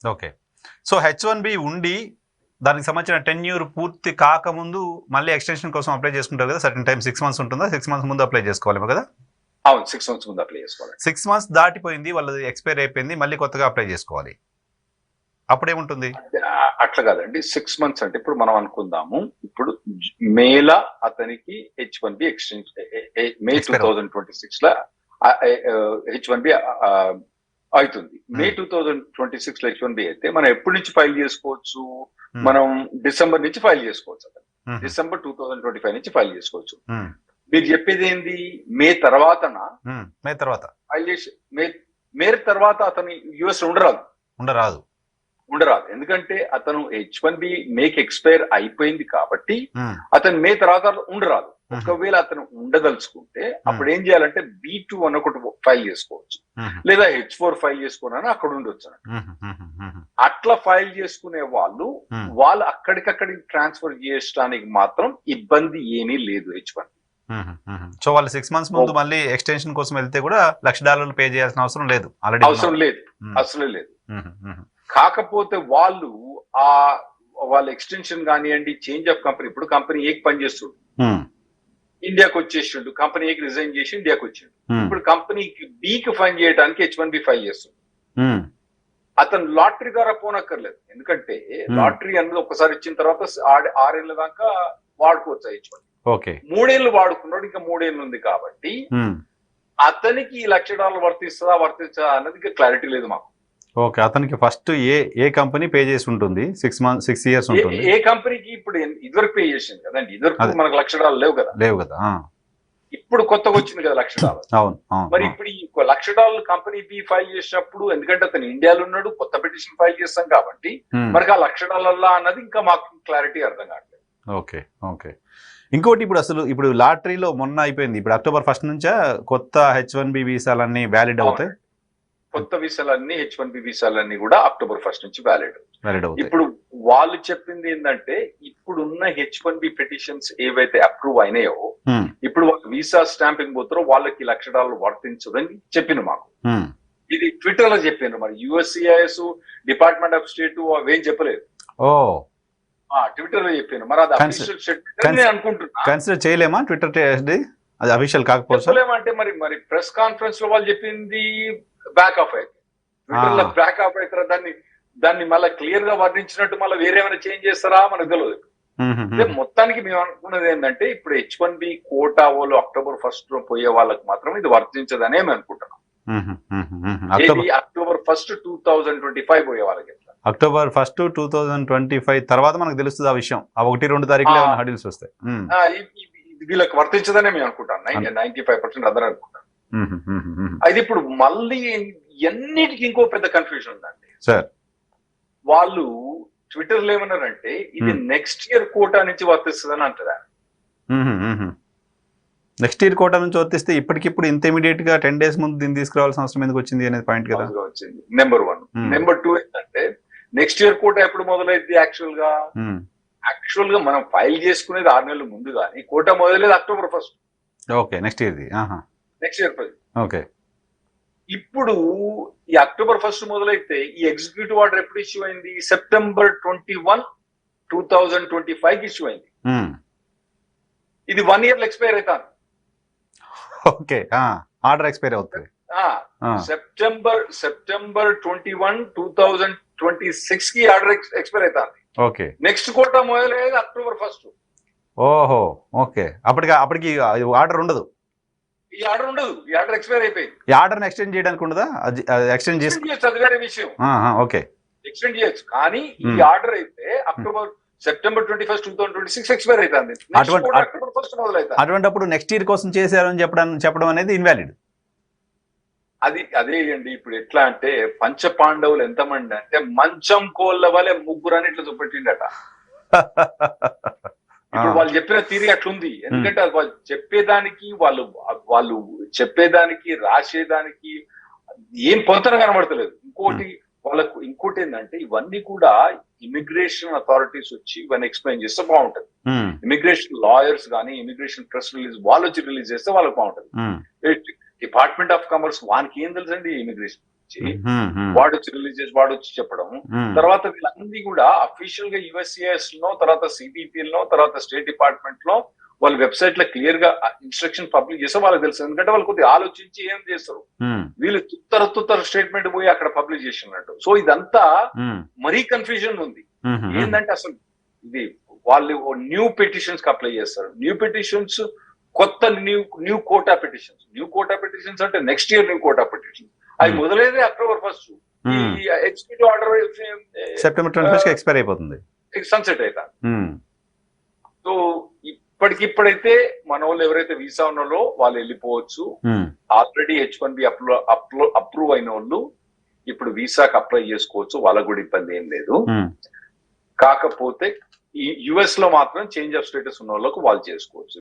Okay. So H1B ఉండి దానికి సంబంధించిన టెన్యూర్ పూర్తి కాకముందు మళ్ళీ ఎక్స్టెన్షన్ కోసం అప్లై చేసుకుంటారు కదా, సర్టన్ టైం 6 months ఉంటుందా? 6 months ముందు అప్లై చేసుకోవాలి కదా? అవును, 6 months ముందు అప్లై చేసుకోవాలి. 6 months దాటిపోయింది, వాళ్ళది ఎక్స్పైర్ అయిపోయింది, మళ్ళీ కొత్తగా అప్లై చేసుకోవాలి. అప్పుడేముంటుంది? అట్లా కాదండి, 6 months అంటే ఇప్పుడు మనం అనుకుందాము, ఇప్పుడు మేల అతనికి H1B ఎక్స్టెన్షన్ మే 2026 లో H1B అవుతుంది. మే 2026 లో H1B అయితే మనం ఎప్పటి నుంచి ఫైల్ చేసుకోవచ్చు? మనం డిసెంబర్ నుంచి ఫైల్ చేసుకోవచ్చు. అతను డిసెంబర్ 2025 నుంచి ఫైల్ చేసుకోవచ్చు. మీరు చెప్పేది ఏంది? మే తర్వాతనా? మే తర్వాత ఫైల్ చేసి మే తర్వాత అతను యుఎస్ ఉండరాదు. ఎందుకంటే అతను H1B మేక్ ఎక్స్పైర్ అయిపోయింది కాబట్టి అతను మే తర్వాత ఉండరాదు. ఒకవేళ అతను ఉండదలుచుకుంటే అప్పుడు ఏం చేయాలంటే B2 అని ఒకటి ఫైల్ చేసుకోవచ్చు, లేదా H4 ఫైల్ చేసుకోనని అక్కడ ఉండొచ్చు. అట్లా ఫైల్ చేసుకునే వాళ్ళు అక్కడికక్కడికి ట్రాన్స్ఫర్ చేయడానికి మాత్రం ఇబ్బంది ఏమీ లేదు H1B. సో వాళ్ళు 6 months ముందు మళ్ళీ ఎక్స్టెన్షన్ కోసం వెళ్తే కూడా $1,00,000 పే చేయాల్సిన అవసరం లేదు. అసలు లేదు. కాకపోతే వాళ్ళ ఎక్స్టెన్షన్ కానివ్వండి, చేంజ్ ఆఫ్ కంపెనీ, ఇప్పుడు కంపెనీ ఏకి పని చేస్తుండు, ఇండియాకి వచ్చేసిండు, కంపెనీ ఏకి రిజైన్ చేసి ఇండియాకి వచ్చిండు. ఇప్పుడు కంపెనీకి బికి ఫైన్ చేయడానికి H1B ఫైల్ చేస్తుండు. అతను లాటరీ ద్వారా పోనక్కర్లేదు, ఎందుకంటే లాటరీ అన్నది ఒకసారి ఇచ్చిన తర్వాత 6 ఏళ్ళ దాకా వాడుకోవచ్చు H1B. 3 ఏళ్ళు వాడుకున్నాడు, ఇంకా 3 ఏళ్ళు ఉంది కాబట్టి అతనికి $1,00,000 వర్తిస్తుందా అన్నది ఇంకా క్లారిటీ లేదు మాకు. ఓకే, అతనికి ఫస్ట్ ఏ కంపెనీ పే చేసి ఉంటుంది? 6 years ఉంటుంది. ఏ కంపెనీకి ఇప్పుడు ఇదివరకు పే చేసింది కదండి, ఇదివరకు మనకు $1,00,000 లేవు కదా. ఇప్పుడు కొత్తగా వచ్చింది కదా $1,00,000. అవును. మరి ఇప్పుడు ఈ $1,00,000 కంపెనీ బి ఫైల్ చేసినప్పుడు, ఎందుకంటే అతను ఇండియాలో ఉన్నాడు, కొత్త పిటిషన్ ఫైల్ చేస్తాం కాబట్టి మనకి ఆ $1,00,000 అన్నది ఇంకా మాకు క్లారిటీ అర్థం కావట్లేదు. ఓకే. ఇంకోటి, ఇప్పుడు లాటరీలో మొన్న అయిపోయింది, ఇప్పుడు October 1st నుంచే కొత్త H1B వీసాలన్నీ వ్యాలిడ్ అవుతాయి. కొత్త వీసాలన్నీ H1B వీసాలన్నీ కూడా October 1st నుంచి వ్యాలిడ్ అవుతాయి. ఇప్పుడు వాళ్ళు చెప్పింది ఏంటంటే, ఇప్పుడున్న H1B పిటిషన్స్ ఏవైతే అప్రూవ్ అయినాయో, ఇప్పుడు వీసా స్టాంపింగ్ పోతారో వాళ్ళకి $1,00,000 వర్తించదని చెప్పిన మాకు. ఇది ట్విట్టర్ లో చెప్పాను, మరి USCIS, డిపార్ట్మెంట్ ఆఫ్ స్టేట్ అవేం చెప్పలేదు. ట్విట్టర్ లో చెప్పాను, మరి అది అఫీషియల్ స్టేట్మెంట్ అనుకుంటున్నా. కన్సిడర్ చేయలేమా ట్విట్టర్ అది అఫీషియల్ కాకపోతే? అంటే మరి ప్రెస్ కాన్ఫరెన్స్ లో వాళ్ళు చెప్పింది బ్యాక్ ఆఫ్ అయితే, ట్విట్టర్ లో బ్యాక్ ఆఫ్ అవుతారా, దాన్ని మళ్ళీ క్లియర్ గా వర్ణించినట్టు మళ్ళీ వేరేమైనా చేంజ్ చేస్తారా మనకు తెలియదు. మొత్తానికి మేము అనుకున్నది ఏంటంటే, ఇప్పుడు H1B కోటా వాళ్ళు October 1st పోయే వాళ్ళకి మాత్రం ఇది వర్తించదని మేము అనుకుంటున్నాం. October 1st 2025 పోయే వాళ్ళకి. October 1st 2025 తర్వాత మనకు తెలుస్తుంది ఆ విషయం. ఆ 1-2 తారీఖులో హడిల్స్ వస్తాయి. వీళ్ళకి వర్తించదనే మేము అనుకుంటాం. 95% అందరూ అనుకుంటాం. అది ఇప్పుడు మళ్ళీ ఎన్నిటికి ఇంకో పెద్ద కన్ఫ్యూజన్ ఉందండి సార్. వాళ్ళు ట్విట్టర్ లో ఏమన్నారంటే, ఇది నెక్స్ట్ ఇయర్ కోటా నుంచి వర్తిస్తుందని అంటారా? నెక్స్ట్ ఇయర్ కోటా నుంచి వర్తిస్తే ఇప్పటికిప్పుడు ఇంత ఇమీడియట్ గా 10 days ముందు దీన్ని తీసుకురావాల్సిన అవసరం ఎందుకు వచ్చింది అనేది పాయింట్ కదా. నెంబర్ 1. నెంబర్ 2 ఏంటంటే, నెక్స్ట్ ఇయర్ కోటా ఎప్పుడు మొదలైంది? యాక్చువల్ గా మనం ఫైల్ చేసుకునేది 6 నెలల ముందు, కానీ కోటా మొదలైంది October 1st. Okay, next year. Okay, ఇప్పుడు ఈ October 1st మొదలైతే ఈ ఎగ్జిక్యూటివ్ ఆర్డర్ ఎప్పుడు ఇష్యూ అయింది? September 21, 2025 ఇష్యూ అయింది. ఇది 1 year ఎక్స్పైర్ అవుతాను. ఓకే, ఆర్డర్ ఎక్స్పైర్ అవుతుంది. September 21, 2026 కి ఆర్డర్ ఎక్స్పైర్ అవుతాను. ఓకే, నెక్స్ట్ కోటా మొదలయ్యేది October 1st. ఓహో, ఓకే. అప్పటికి ఆర్డర్ ఉండదు. ఈ ఆర్డర్ ఎక్స్పైర్ అయిపోయింది. ఈ ఆర్డర్ ఎక్స్టెండ్ చేయడానికి ఉండదా? ఎక్స్టెండ్ చేయొచ్చు, అది వేరే విషయం. ఓకే, ఎక్స్టెండ్ చేయొచ్చు, కానీ ఈ ఆర్డర్ అయితే September 21st, 2026 ఎక్స్పైర్ అవుతుంది. అటువంటిప్పుడు నెక్స్ట్ ఇయర్ కోసం చేశారని చెప్పడం అనేది ఇన్వాలిడ్. అదే అండి. ఇప్పుడు ఎట్లా అంటే, పంచ పాండవులు ఎంతమంది అంటే, మంచం కోళ్ళ వలె 3 అని ఇట్లా చూపెట్టిండట. ఇప్పుడు వాళ్ళు చెప్పిన తీరి అట్లుంది. ఎందుకంటే వాళ్ళు చెప్పేదానికి రాసేదానికి ఏం పొంతన కనబడతలేదు. ఇంకోటి ఏంటంటే, ఇవన్నీ కూడా ఇమిగ్రేషన్ అథారిటీస్ వచ్చి ఇవన్నీ ఎక్స్ప్లెయిన్ చేస్తే బాగుంటది. ఇమిగ్రేషన్ లాయర్స్ కానీ, ఇమిగ్రేషన్ ప్రెస్ రిలీజ్ వాళ్ళు వచ్చి రిలీజ్ చేస్తే వాళ్ళకి బాగుంటది. డిపార్ట్మెంట్ ఆఫ్ కామర్స్ వానికి ఏం తెలుసండి ఇమిగ్రేషన్? నుంచి వాడు వచ్చి రిలీజ్ చేసి వాడు వచ్చి చెప్పడం, తర్వాత వీళ్ళందరినీ కూడా అఫీషియల్ గా యుఎస్సిఎస్ లో, తర్వాత సిబిపి లో, తర్వాత స్టేట్ డిపార్ట్మెంట్ లో వాళ్ళ వెబ్సైట్ లో క్లియర్ గా ఇన్స్ట్రక్షన్ పబ్లిక్ చేస్తే వాళ్ళకి తెలుసు. ఎందుకంటే వాళ్ళు కొద్దిగా ఆలోచించి ఏం చేస్తారు, వీళ్ళు తుత్తర స్టేట్మెంట్ పోయి అక్కడ పబ్లిష్ చేసినట్టు. సో ఇదంతా మరీ కన్ఫ్యూజన్ ఉంది. ఏంటంటే అసలు ఇది వాళ్ళు న్యూ పిటిషన్స్ కి అప్లై చేస్తారు. న్యూ పిటిషన్స్ కొత్త న్యూ కోటా పిటిషన్స్ అంటే next year new quota petitions అవి మొదలైతే అక్టోబర్ 1 ఈ ఎగ్జిక్యూటివ్ ఆర్డర్ సెప్టెంబర్ 21 ఎక్స్పైర్ అయిపోతుంది, సన్సెట్ అవుతారు. సో ఇప్పటికిప్పుడైతే మన వాళ్ళు ఎవరైతే వీసా ఉన్నారో వాళ్ళు వెళ్ళిపోవచ్చు. ఆల్రెడీ H1B అప్రూవ్ అయిన వాళ్ళు ఇప్పుడు వీసాకి అప్లై చేసుకోవచ్చు, వాళ్ళకు కూడా ఇబ్బంది ఏం లేదు. కాకపోతే ఈ యుఎస్ లో మాత్రం చేంజ్ ఆఫ్ స్టేటస్ ఉన్న వాళ్ళకు వాళ్ళు చేసుకోవచ్చు.